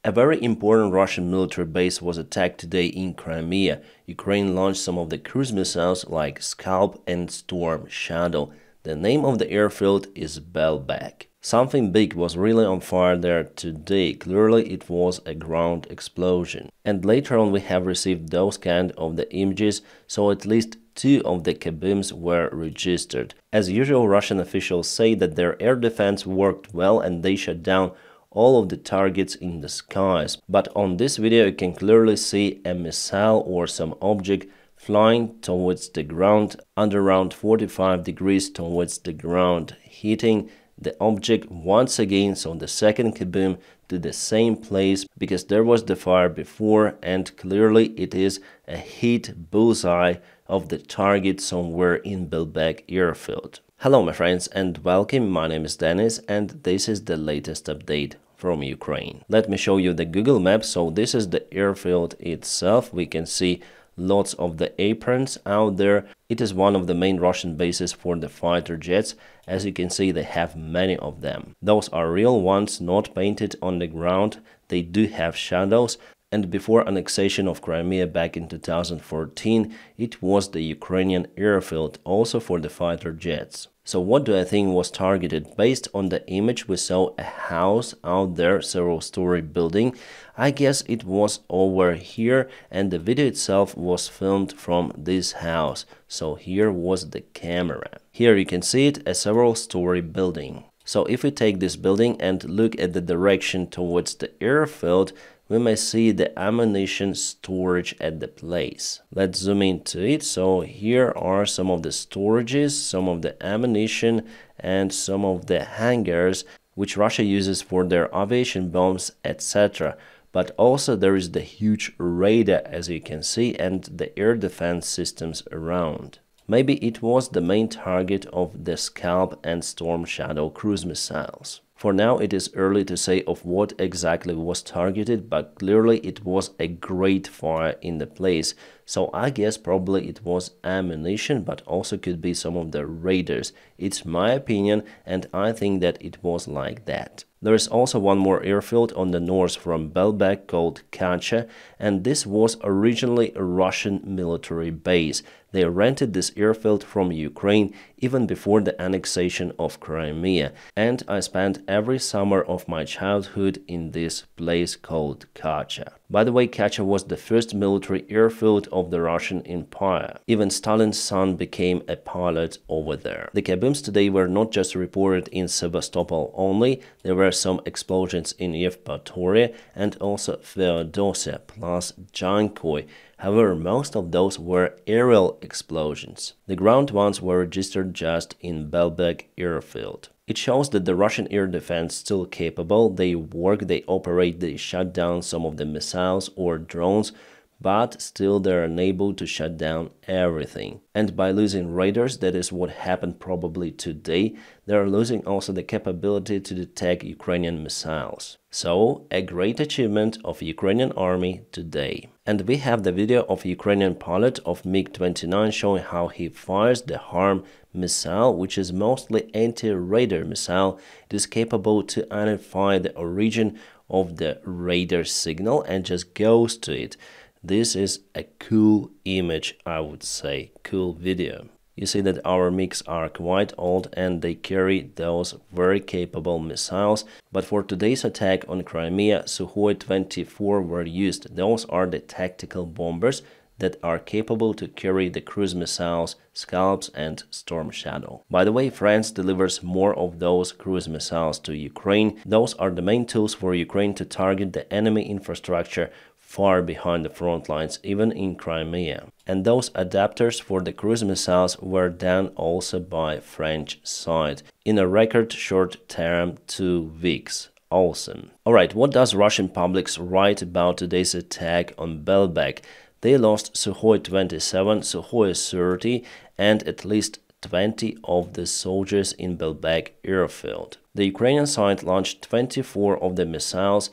A very important Russian military base was attacked today in Crimea. Ukraine launched some of the cruise missiles like Scalp and Storm Shadow. The name of the airfield is Belbek. Something big was really on fire there today. Clearly it was a ground explosion. And later on we have received those kind of the images, so at least 2 of the Kabooms were registered. As usual, Russian officials say that their air defense worked well and they shut down all of the targets in the skies. But on this video you can clearly see a missile or some object flying towards the ground under around 45 degrees towards the ground, hitting the object once again, so the second Kaboom to the same place, because there was the fire before and clearly it is a hit bullseye of the target somewhere in Belbek airfield. Hello my friends and welcome, my name is Dennis and this is the latest update from Ukraine. Let me show you the Google map. So this is the airfield itself. We can see lots of the aprons out there. It is one of the main Russian bases for the fighter jets. As you can see, they have many of them. Those are real ones, not painted on the ground. They do have shadows. And before annexation of Crimea back in 2014, it was the Ukrainian airfield, also for the fighter jets. So what do I think was targeted? Based on the image, we saw a house out there, several-story building. I guess it was over here, and the video itself was filmed from this house. So here was the camera. Here you can see it, a several-story building. So if we take this building and look at the direction towards the airfield, we may see the ammunition storage at the place. Let's zoom into it. So here are some of the storages, some of the ammunition and some of the hangars which Russia uses for their aviation bombs, etc. But also there is the huge radar, as you can see, and the air defense systems around. Maybe it was the main target of the Scalp and Storm Shadow cruise missiles. For now, it is early to say of what exactly was targeted, but clearly it was a great fire in the place. So I guess probably it was ammunition, but also could be some of the radars. It's my opinion, and I think that it was like that. There is also one more airfield on the north from Belbek called Kacha, and this was originally a Russian military base. They rented this airfield from Ukraine even before the annexation of Crimea, and I spent every summer of my childhood in this place called Kacha. By the way, Kacha was the first military airfield of the Russian Empire. Even Stalin's son became a pilot over there. The Kabooms today were not just reported in Sevastopol only, there were some explosions in Yevpatoria and also Feodosia plus Jankoy. However, most of those were aerial explosions. The ground ones were registered just in Belbek airfield. It shows that the Russian air defense is still capable. They work, they operate, they shut down some of the missiles or drones, but still they're unable to shut down everything. And by losing radars, that is what happened probably today, they're losing also the capability to detect Ukrainian missiles. So, a great achievement of Ukrainian army today. And we have the video of Ukrainian pilot of MiG-29 showing how he fires the HARM missile, which is mostly anti-radar missile. It is capable to identify the origin of the radar signal and just goes to it. This is a cool image, I would say, cool video. You see that our MiGs are quite old and they carry those very capable missiles, but for today's attack on Crimea, Sukhoi-24 were used. Those are the tactical bombers that are capable to carry the cruise missiles, Scalps and Storm Shadow. By the way, France delivers more of those cruise missiles to Ukraine. Those are the main tools for Ukraine to target the enemy infrastructure far behind the front lines, even in Crimea. And those adapters for the cruise missiles were done also by French side in a record short term, 2 weeks. Awesome. Alright, what does Russian publics write about today's attack on Belbek? They lost Sukhoi-27, Sukhoi-30 and at least 20 of the soldiers in Belbek airfield. The Ukrainian side launched 24 of the missiles,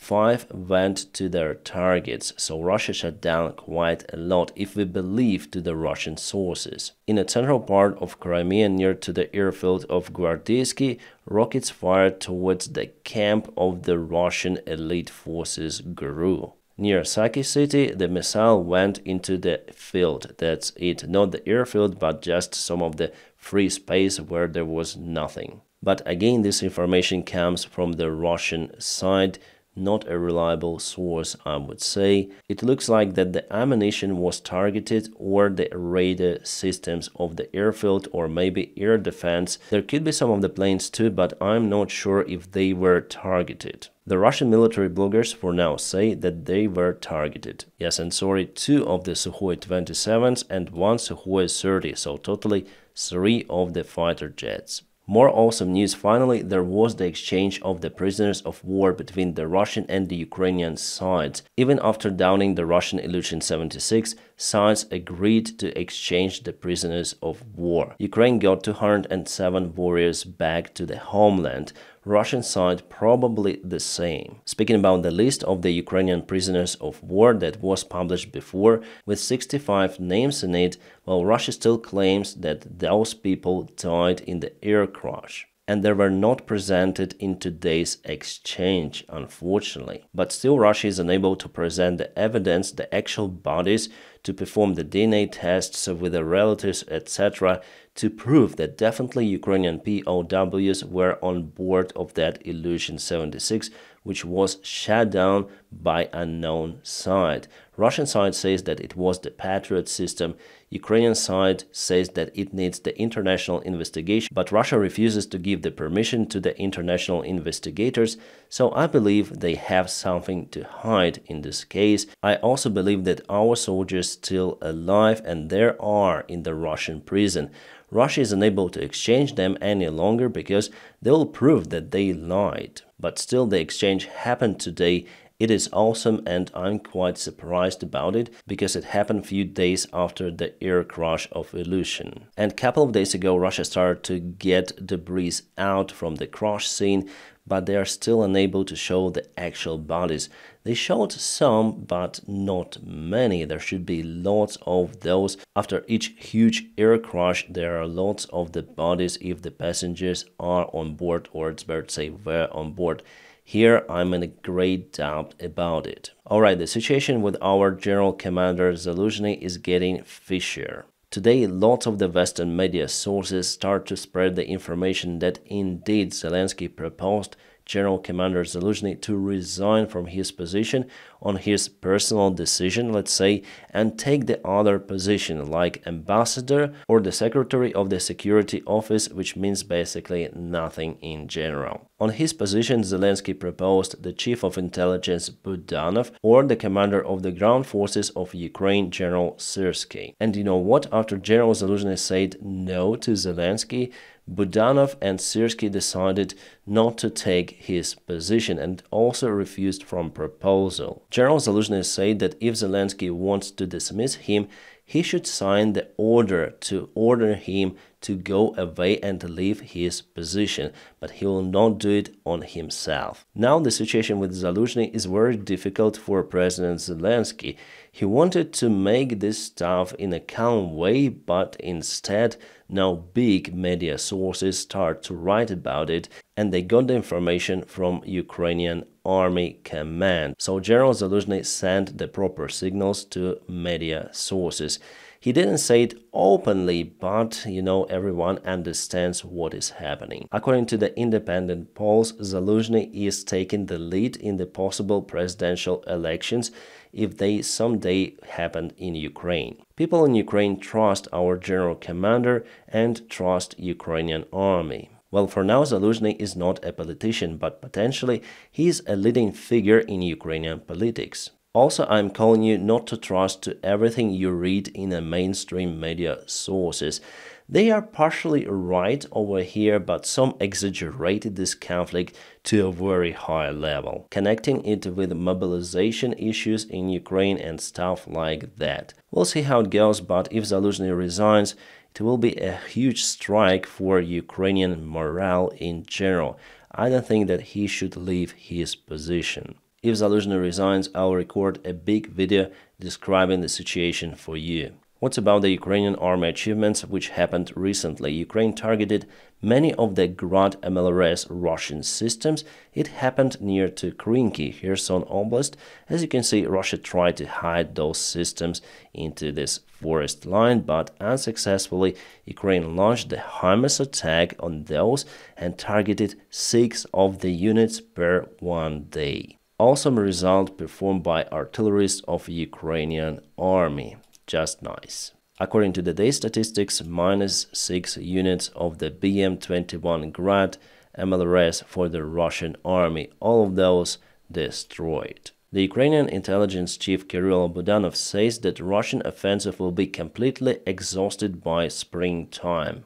5 went to their targets, so Russia shut down quite a lot if we believe to the Russian sources. In the central part of Crimea near to the airfield of Gvardeysky, rockets fired towards the camp of the Russian elite forces grew. Near Saki city, the missile went into the field. That's it, not the airfield, but just some of the free space where there was nothing. But again, this information comes from the Russian side, not a reliable source, I would say. It looks like that the ammunition was targeted or the radar systems of the airfield or maybe air defense. There could be some of the planes too, but I'm not sure if they were targeted. The Russian military bloggers for now say that they were targeted. Yes, and sorry, 2 of the Sukhoi 27s and 1 Sukhoi 30, so totally 3 of the fighter jets. More awesome news, finally, there was the exchange of the prisoners of war between the Russian and the Ukrainian sides. Even after downing the Russian Ilyushin-76, sides agreed to exchange the prisoners of war. Ukraine got 207 warriors back to the homeland. Russian side probably the same. Speaking about the list of the Ukrainian prisoners of war that was published before, with 65 names in it, well, Russia still claims that those people died in the air crash. And they were not presented in today's exchange, unfortunately. But still Russia is unable to present the evidence, the actual bodies, to perform the DNA tests with the relatives, etc., to prove that definitely Ukrainian POWs were on board of that Ilyushin-76, which was shot down by unknown side. Russian side says that it was the Patriot system. Ukrainian side says that it needs the international investigation, but Russia refuses to give the permission to the international investigators, so I believe they have something to hide in this case. I also believe that our soldiers still alive and there are in the Russian prison. Russia is unable to exchange them any longer because they will prove that they lied. But still the exchange happened today. It is awesome and I'm quite surprised about it because it happened a few days after the air crash of Ilyushin. And a couple of days ago Russia started to get debris out from the crash scene, but they are still unable to show the actual bodies. They showed some, but not many. There should be lots of those. After each huge air crash, there are lots of the bodies if the passengers are on board, or it's better to say were on board. Here I'm in a great doubt about it. Alright, the situation with our General Commander Zaluzhny is getting fishier. Today, lots of the Western media sources start to spread the information that indeed Zelensky proposed General Commander Zaluzhny to resign from his position on his personal decision, let's say, and take the other position like ambassador or the secretary of the security office, which means basically nothing in general. On his position, Zelensky proposed the chief of intelligence Budanov or the commander of the ground forces of Ukraine, General Zosy. And you know what? After General Zaluzhny said no to Zelensky, Budanov and Syrskyi decided not to take his position and also refused from proposal. General Zaluzhny said that if Zelensky wants to dismiss him, he should sign the order to order him to go away and leave his position, but he will not do it on himself. Now the situation with Zaluzhny is very difficult for President Zelensky. He wanted to make this stuff in a calm way, but instead now big media sources start to write about it, and they got the information from Ukrainian Army Command. So General Zaluzhny sent the proper signals to media sources. He didn't say it openly, but, everyone understands what is happening. According to the independent polls, Zaluzhny is taking the lead in the possible presidential elections if they someday happen in Ukraine. People in Ukraine trust our general commander and trust Ukrainian army. Well, for now, Zaluzhny is not a politician, but potentially he is a leading figure in Ukrainian politics. Also, I'm calling you not to trust to everything you read in the mainstream media sources. They are partially right over here, but some exaggerated this conflict to a very high level, connecting it with mobilization issues in Ukraine and stuff like that. We'll see how it goes, but if Zaluzhny resigns, it will be a huge strike for Ukrainian morale in general. I don't think that he should leave his position. If Zaluzhny resigns, I'll record a big video describing the situation for you. What's about the Ukrainian army achievements which happened recently? Ukraine targeted many of the Grad MLRS Russian systems. It happened near to Krinky, Kherson Oblast. As you can see, Russia tried to hide those systems into this forest line, but unsuccessfully, Ukraine launched the HIMARS attack on those and targeted 6 of the units per 1 day. Awesome result performed by artillerists of Ukrainian army. Just nice. According to the day statistics, -6 units of the BM-21 Grad MLRS for the Russian army, all of those destroyed. The Ukrainian intelligence chief Kirill Budanov says that Russian offensive will be completely exhausted by springtime.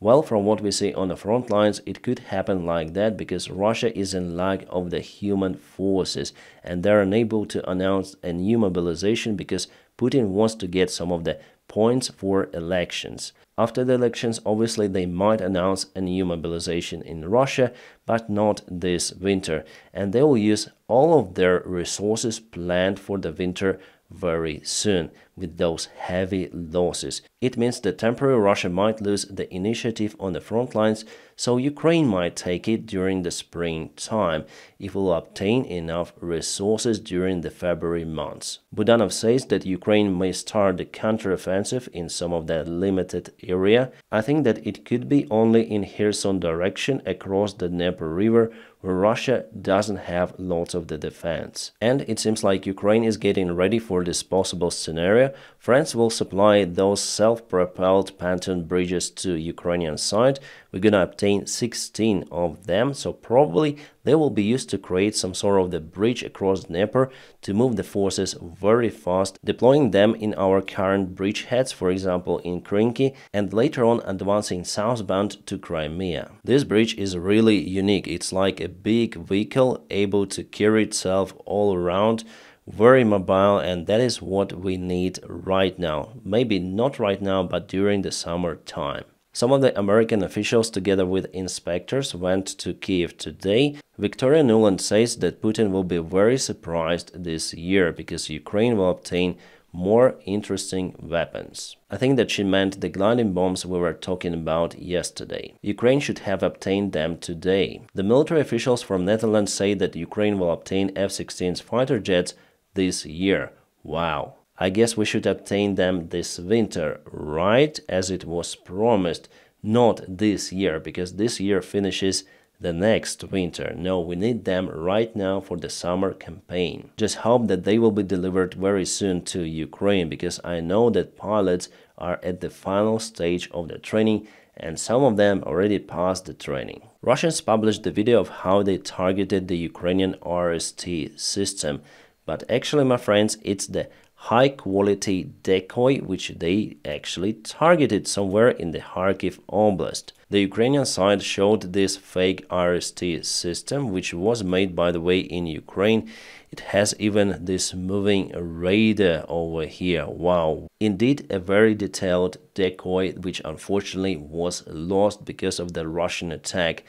Well, from what we see on the front lines, it could happen like that because Russia is in lack of the human forces and they're unable to announce a new mobilization because Putin wants to get some of the points for elections. After the elections, obviously, they might announce a new mobilization in Russia, but not this winter. And they will use all of their resources planned for the winter very soon with those heavy losses. It means that temporarily Russia might lose the initiative on the front lines, so Ukraine might take it during the springtime if it will obtain enough resources during the February months. Budanov says that Ukraine may start the counteroffensive in some of the limited area. I think that it could be only in Kherson direction across the Dnieper River where Russia doesn't have lots of the defense. And it seems like Ukraine is getting ready for this possible scenario. France will supply those self-propelled pontoon bridges to Ukrainian side. We're gonna obtain 16 of them, so probably they will be used to create some sort of the bridge across Dnieper to move the forces very fast, deploying them in our current bridgeheads, for example in Krinky, and later on advancing southbound to Crimea. This bridge is really unique. It's like a big vehicle able to carry itself all around, very mobile, and that is what we need right now. Maybe not right now, but during the summer time. Some of the American officials, together with inspectors, went to Kiev today. Victoria Nuland says that Putin will be very surprised this year because Ukraine will obtain more interesting weapons. I think that she meant the gliding bombs we were talking about yesterday. Ukraine should have obtained them today. The military officials from Netherlands say that Ukraine will obtain F-16 fighter jets this year. Wow. I guess we should obtain them this winter, right? As it was promised. Not this year, because this year finishes the next winter. No, we need them right now for the summer campaign. Just hope that they will be delivered very soon to Ukraine, because I know that pilots are at the final stage of the training and some of them already passed the training. Russians published the video of how they targeted the Ukrainian RST system, but actually, my friends, it's the high-quality decoy which they actually targeted somewhere in the Kharkiv Oblast. The Ukrainian side showed this fake RST system, which was made, by the way, in Ukraine. It has even this moving radar over here. Wow! Indeed, a very detailed decoy, which unfortunately was lost because of the Russian attack.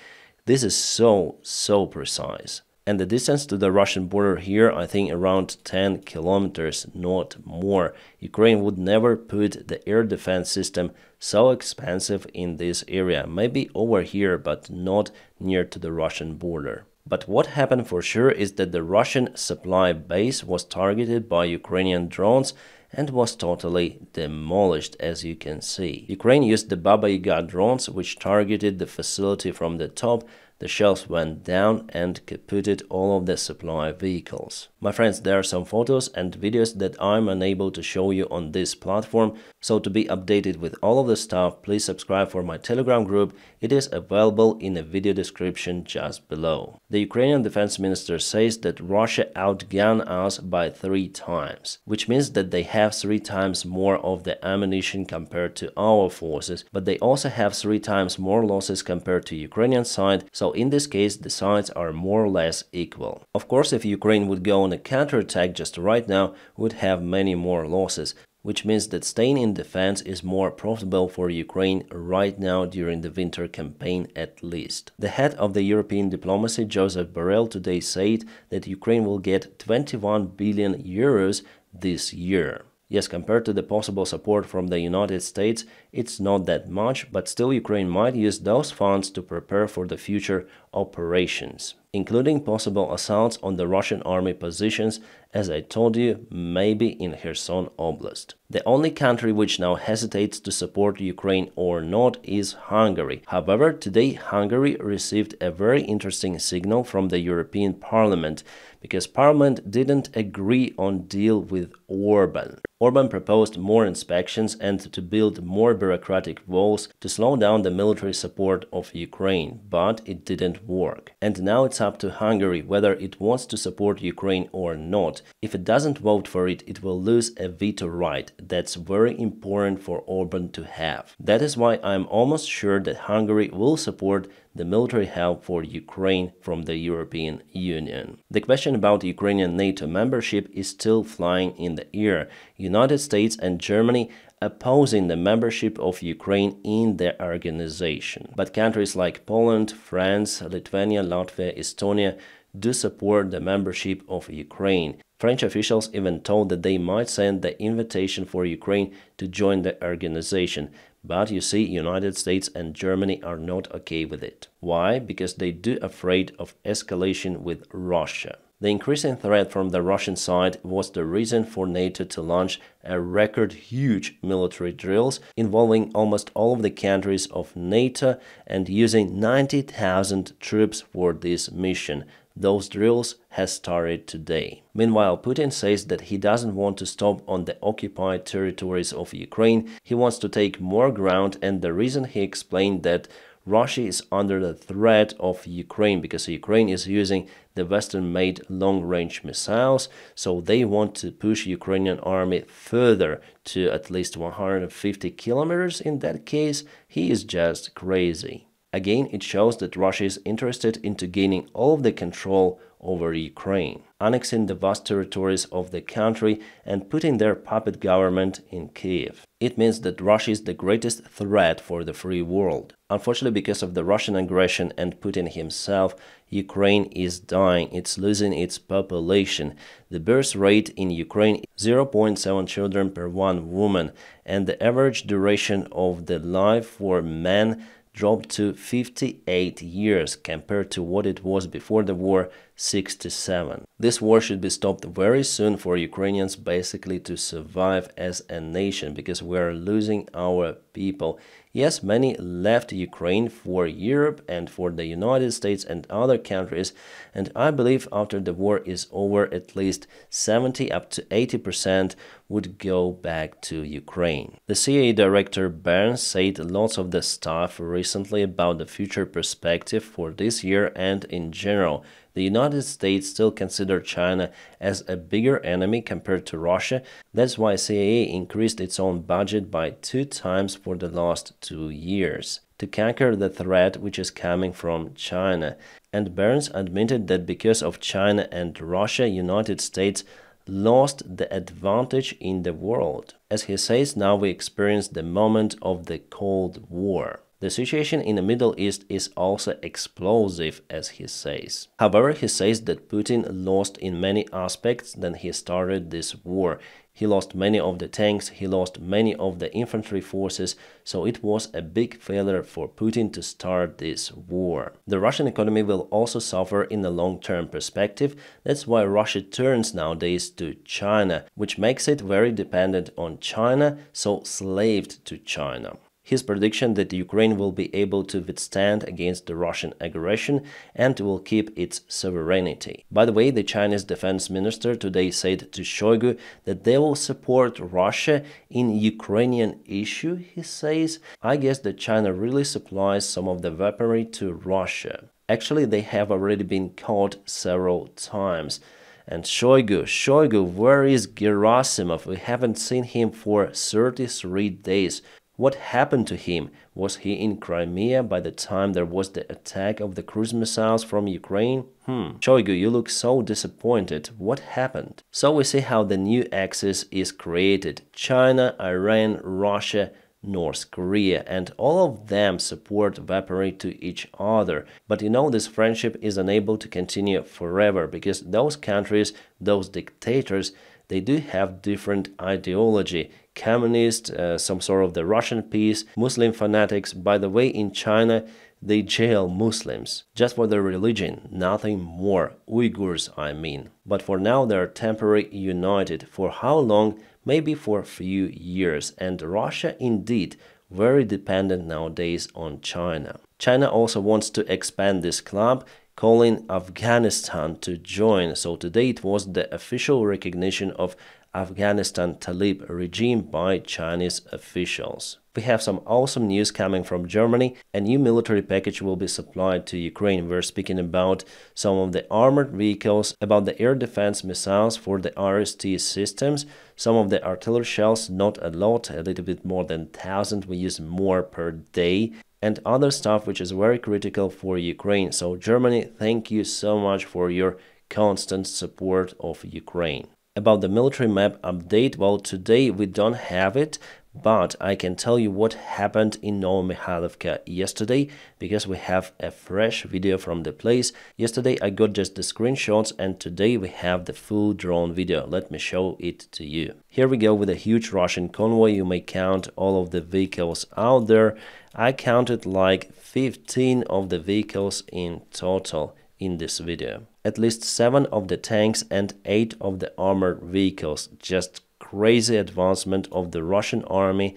This is so precise. And the distance to the Russian border here, I think around 10 kilometers, not more. Ukraine would never put the air defense system so expensive in this area. Maybe over here, but not near to the Russian border. But what happened for sure is that the Russian supply base was targeted by Ukrainian drones and was totally demolished, as you can see. Ukraine used the Baba Yaga drones, which targeted the facility from the top. The shells went down and kaputted all of the supply vehicles. My friends, there are some photos and videos that I'm unable to show you on this platform, so to be updated with all of the stuff, please subscribe for my Telegram group. It is available in the video description just below. The Ukrainian Defense Minister says that Russia outgunned us by 3 times, which means that they have 3 times more of the ammunition compared to our forces, but they also have 3 times more losses compared to Ukrainian side, so in this case the sides are more or less equal. Of course, if Ukraine would go on a counterattack just right now, would have many more losses. which means that staying in defense is more profitable for Ukraine right now during the winter campaign at least. The head of the European diplomacy, Joseph Borrell, today said that Ukraine will get 21 billion euros this year. Yes, compared to the possible support from the United States, it's not that much, but still Ukraine might use those funds to prepare for the future operations, including possible assaults on the Russian army positions, as I told you, maybe in Kherson Oblast. The only country which now hesitates to support Ukraine or not is Hungary. However, today Hungary received a very interesting signal from the European Parliament, because Parliament didn't agree on deal with Orban. Orban proposed more inspections and to build more bureaucratic walls to slow down the military support of Ukraine, but it didn't work. And now it's up to Hungary whether it wants to support Ukraine or not. If it doesn't vote for it, it will lose a veto right. That's very important for Orban to have. That is why I'm almost sure that Hungary will support the military help for Ukraine from the European Union. The question about Ukrainian NATO membership is still flying in the air. United States and Germany opposing the membership of Ukraine in the organization. But countries like Poland, France, Lithuania, Latvia, Estonia do support the membership of Ukraine. French officials even told that they might send the invitation for Ukraine to join the organization. But you see, United States and Germany are not okay with it. Why? Because they do afraid of escalation with Russia. The increasing threat from the Russian side was the reason for NATO to launch a record huge military drills involving almost all of the countries of NATO and using 90,000 troops for this mission. Those drills has started today. Meanwhile, Putin says that he doesn't want to stop on the occupied territories of Ukraine. He wants to take more ground, and the reason he explained that Russia is under the threat of Ukraine because Ukraine is using the Western-made long-range missiles, so they want to push Ukrainian army further to at least 150 kilometers. In that case, he is just crazy. Again, it shows that Russia is interested into gaining all of the control over Ukraine, annexing the vast territories of the country and putting their puppet government in Kiev. It means that Russia is the greatest threat for the free world. Unfortunately, because of the Russian aggression and Putin himself, Ukraine is dying, it's losing its population. The birth rate in Ukraine is 0.7 children per one woman, and the average duration of the life for men dropped to 58 years compared to what it was before the war, 67. This war should be stopped very soon for Ukrainians basically to survive as a nation, because we are losing our people. Yes, many left Ukraine for Europe and for the United States and other countries, and I believe after the war is over, at least 70 up to 80% would go back to Ukraine. The CIA director Burns said lots of the stuff recently about the future perspective for this year, and in general, the United States still consider China as a bigger enemy compared to Russia. That's why CIA increased its own budget by 2 times for the last 2 years to conquer the threat which is coming from China. And Burns admitted that because of China and Russia, United States lost the advantage in the world. As he says, now we experience the moment of the Cold War. The situation in the Middle East is also explosive, as he says. However, he says that Putin lost in many aspects than he started this war. He lost many of the tanks, he lost many of the infantry forces, so it was a big failure for Putin to start this war. The Russian economy will also suffer in the long-term perspective. That's why Russia turns nowadays to China, which makes it very dependent on China, so slaved to China. His prediction that Ukraine will be able to withstand against the Russian aggression and will keep its sovereignty. By the way, the Chinese Defense Minister today said to Shoigu that they will support Russia in Ukrainian issue, he says. I guess that China really supplies some of the weaponry to Russia. Actually, they have already been caught several times. And Shoigu, where is Gerasimov? We haven't seen him for 33 days. What happened to him? Was he in Crimea by the time there was the attack of the cruise missiles from Ukraine? Shoigu, you look so disappointed. What happened? So we see how the new axis is created. China, Iran, Russia, North Korea, and all of them support weaponry to each other. But you know, this friendship is unable to continue forever because those countries, those dictators, they do have different ideology. Communist, some sort of the Russian peace, Muslim fanatics. By the way, in China, they jail Muslims just for their religion, nothing more. Uyghurs, I mean. But for now, they are temporarily united. For how long? Maybe for a few years. And Russia, indeed, very dependent nowadays on China. China also wants to expand this club, calling Afghanistan to join. So today it was the official recognition of Afghanistan Talib regime by Chinese officials. We have some awesome news coming from Germany. A new military package will be supplied to Ukraine. We're speaking about some of the armored vehicles, about the air defense missiles for the RST systems, some of the artillery shells, not a lot, a little bit more than 1,000. We use more per day, and other stuff which is very critical for Ukraine. So Germany, thank you so much for your constant support of Ukraine. About the military map update, well, today we don't have it, but I can tell you what happened in Novomikhailivka yesterday, because we have a fresh video from the place. Yesterday I got just the screenshots, and today we have the full drone video. Let me show it to you. Here we go with a huge Russian convoy. You may count all of the vehicles out there. I counted like 15 of the vehicles in total in this video. At least 7 of the tanks and 8 of the armored vehicles. Just crazy advancement of the Russian army,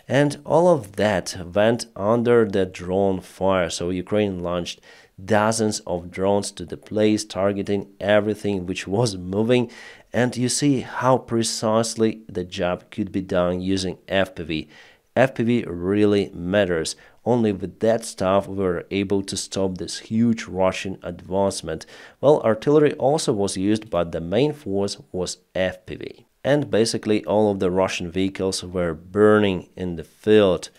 and all of that went under the drone fire. So Ukraine launched dozens of drones to the place, targeting everything which was moving, and you see how precisely the job could be done using FPV. FPV really matters. Only with that stuff we were able to stop this huge Russian advancement. Well, artillery also was used, but the main force was FPV. And basically all of the Russian vehicles were burning in the field.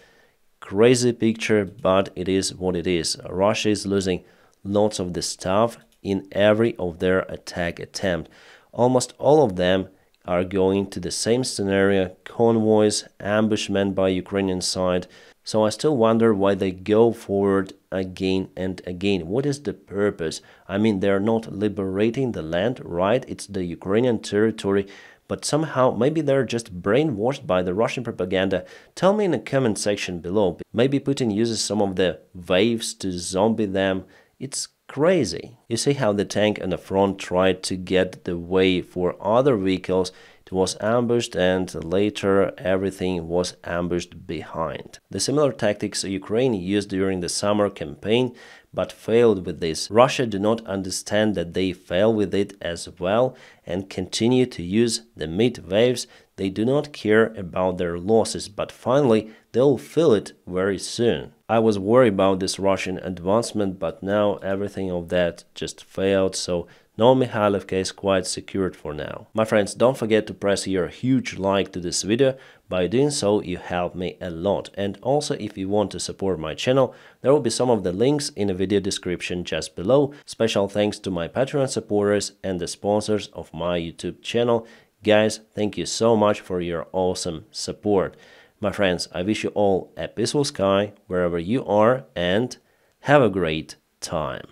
Crazy picture, but it is what it is. Russia is losing lots of the stuff in every of their attack attempt. Almost all of them are going to the same scenario: convoys, ambushment by Ukrainian side. So I still wonder why they go forward again and again. What is the purpose? I mean, they're not liberating the land, right? It's the Ukrainian territory, but somehow maybe they're just brainwashed by the Russian propaganda. Tell me in the comment section below. Maybe Putin uses some of the waves to zombie them. It's crazy. You see how the tank on the front tried to get the way for other vehicles. It was ambushed, and later everything was ambushed behind. The similar tactics Ukraine used during the summer campaign, but failed with this. Russia do not understand that they fail with it as well and continue to use the mid waves. They do not care about their losses, but finally they'll feel it very soon. I was worried about this Russian advancement, but now everything of that just failed, so Novomikhailivka is quite secured for now. My friends, don't forget to press your huge like to this video. By doing so, you help me a lot. And also, if you want to support my channel, there will be some of the links in the video description just below. Special thanks to my Patreon supporters and the sponsors of my YouTube channel. Guys, thank you so much for your awesome support. My friends, I wish you all a peaceful sky wherever you are, and have a great time.